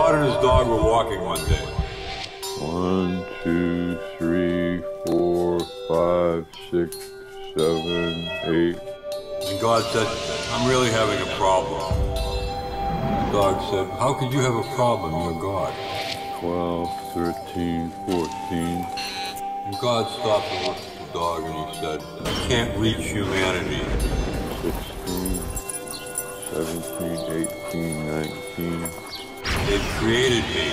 God and his dog were walking one day. 1, 2, 3, 4, 5, 6, 7, 8. And God said, I'm really having a problem. The dog said, how could you have a problem? You're God. 12, 13, 14. And God stopped and looked at the dog and he said, you can't reach humanity. 16, 17, 18, 19. They've created me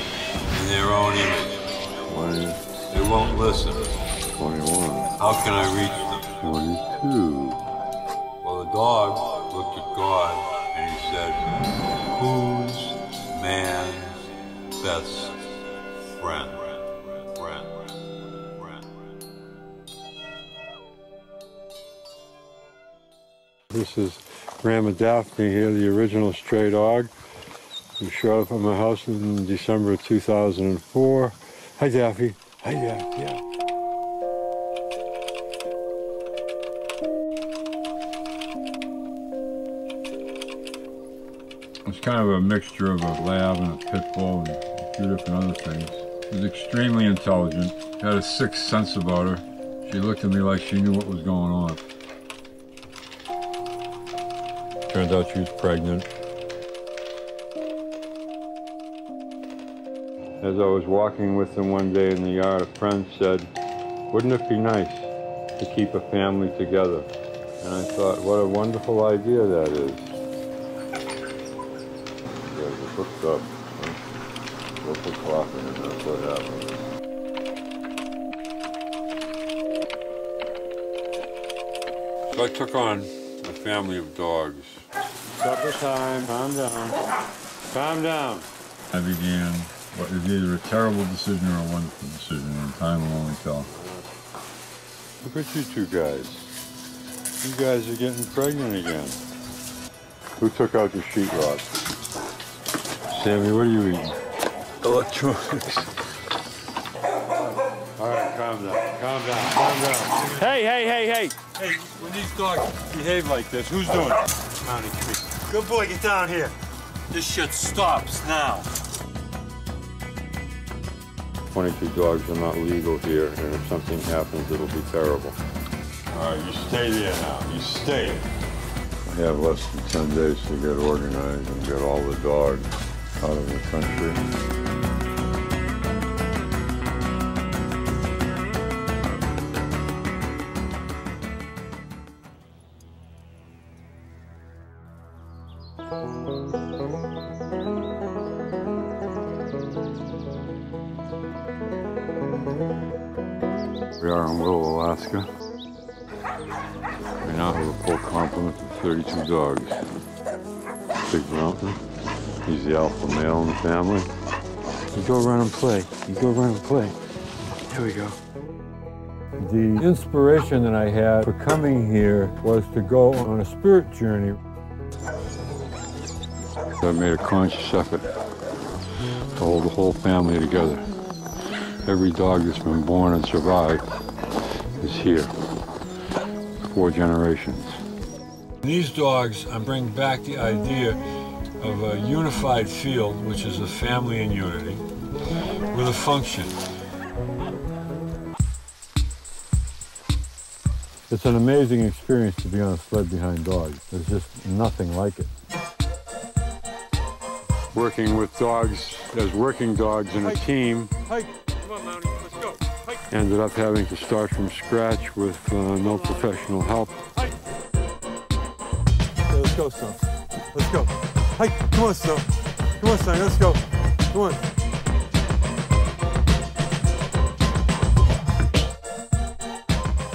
in their own image. 20. They won't listen. 21. How can I reach them? 22. Well, the dog looked at God and he said, who's man's best friend? This is Grandma Daphne here, the original stray dog, who showed up at my house in December of 2004. Hi, Daffy. Hi, Daffy. Yeah. It's kind of a mixture of a lab and a pit bull and a few different other things. She was extremely intelligent, had a sixth sense about her. She looked at me like she knew what was going on. Turns out she was pregnant. As I was walking with them one day in the yard, a friend said, wouldn't it be nice to keep a family together? And I thought, what a wonderful idea that is. Yeah, it's hooked up. Go for coffee and that's what happened. So I took on a family of dogs. Supper time, calm down. Calm down. I began what is either a terrible decision or a wonderful decision, and time will only tell. Look at you two guys. You guys are getting pregnant again. Who took out the sheetrock? Sammy, what are you eating? Electronics. All right, calm down, calm down, calm down. Hey, hey, hey, hey. Hey, when these dogs behave like this, who's doing it? Good boy, get down here. This shit stops now. 22 dogs are not legal here, and if something happens, it'll be terrible. All right, you stay there now. You stay. I have less than 10 days to get organized and get all the dogs out of the country. We are in Willow, Alaska. We now have a full complement of 32 dogs. Big Mountain, he's the alpha male in the family. You go run and play. You go run and play. Here we go. The inspiration that I had for coming here was to go on a spirit journey. I made a conscious effort to hold the whole family together. Every dog that's been born and survived is here. 4 generations. These dogs, I bring back the idea of a unified field, which is a family in unity, with a function. It's an amazing experience to be on a sled behind dogs. There's just nothing like it. Working with dogs as working dogs in a team. Ended up having to start from scratch with no professional help. Okay, let's go, son. Let's go. Hey, come on, son. Come on, son. Let's go. Come on.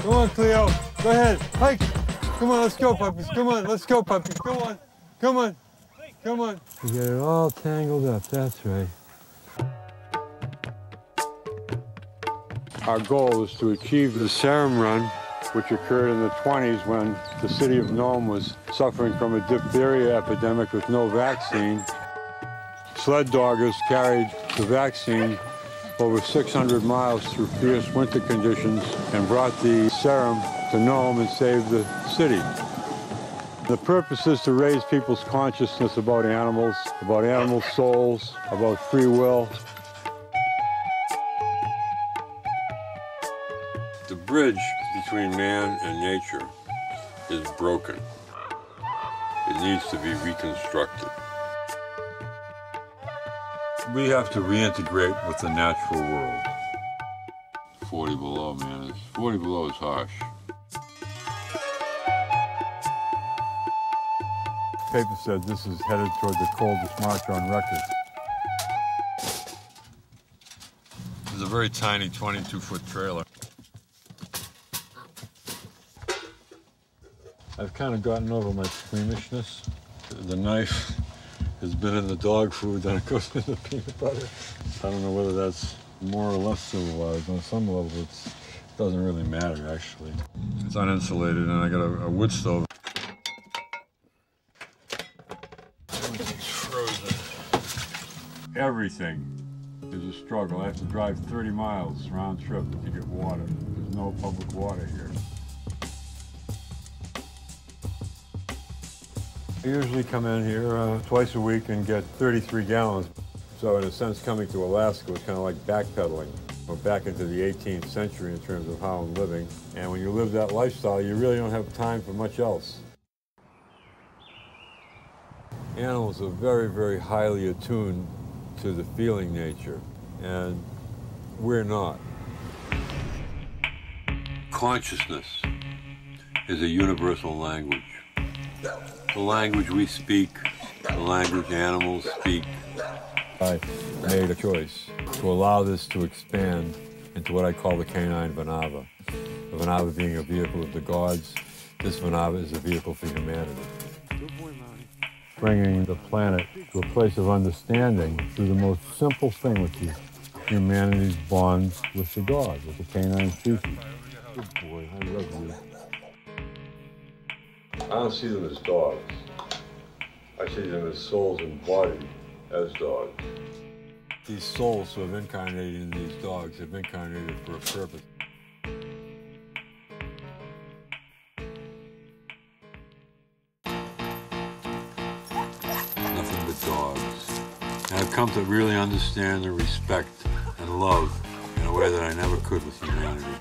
Come on, Cleo. Go ahead. Hey, come on. Let's go, puppies. Come on. Let's go, puppies. Come on. Come on. Come on. You get it all tangled up. That's right. Our goal is to achieve the serum run, which occurred in the 20s when the city of Nome was suffering from a diphtheria epidemic with no vaccine. Sled doggers carried the vaccine over 600 miles through fierce winter conditions and brought the serum to Nome and saved the city. The purpose is to raise people's consciousness about animal souls, about free will. The bridge between man and nature is broken. It needs to be reconstructed. We have to reintegrate with the natural world. 40 below, man. 40 below is harsh. Paper said this is headed toward the coldest March on record. This is a very tiny 22-foot trailer. I've kind of gotten over my squeamishness. The knife has been in the dog food, then it goes in the peanut butter. I don't know whether that's more or less civilized. On some level, it doesn't really matter, actually. It's uninsulated, and I got a wood stove. Everything's frozen. Everything is a struggle. I have to drive 30 miles round trip to get water. There's no public water here. I usually come in here twice a week and get 33 gallons. So in a sense, coming to Alaska was kind of like backpedaling. We're back into the 18th century in terms of how I'm living. And when you live that lifestyle, you really don't have time for much else. Animals are very, very highly attuned to the feeling nature, and we're not. Consciousness is a universal language. The language we speak, the language animals speak. I made a choice to allow this to expand into what I call the canine Vanava. The Vanava being a vehicle of the gods, this Vanava is a vehicle for humanity. Bringing the planet to a place of understanding through the most simple thing, which is humanity's bond with the gods, with the canine species. Good boy, I love you. I don't see them as dogs. I see them as souls embodied as dogs. These souls who have incarnated in these dogs have incarnated for a purpose. Nothing but dogs. And I've come to really understand and respect and love in a way that I never could with humanity.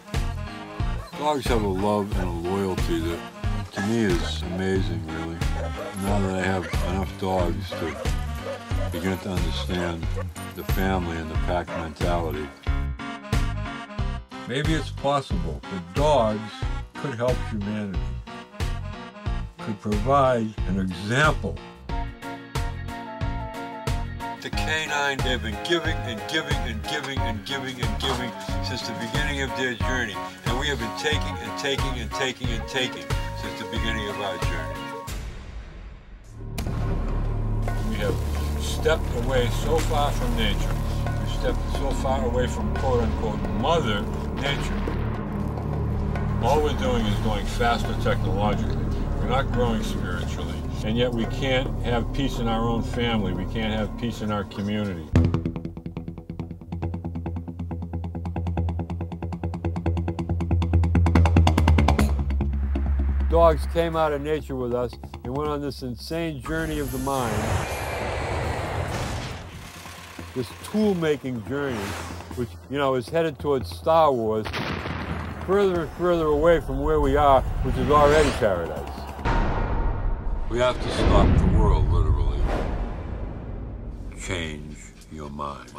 Dogs have a love and a loyalty that to me is amazing, really. Now that I have enough dogs to begin to understand the family and the pack mentality. Maybe it's possible that dogs could help humanity, could provide an example. The canine, they've been giving and giving and giving and giving and giving since the beginning of their journey. And we have been taking and taking and taking and taking since the beginning of our journey. We have stepped away so far from nature. We've stepped so far away from quote-unquote Mother Nature. All we're doing is going faster technologically. We're not growing spiritually. And yet we can't have peace in our own family. We can't have peace in our community. Dogs came out of nature with us and went on this insane journey of the mind. This tool-making journey, which, you know, is headed towards Star Wars, further and further away from where we are, which is already paradise. We have to stop the world, literally. Change your mind.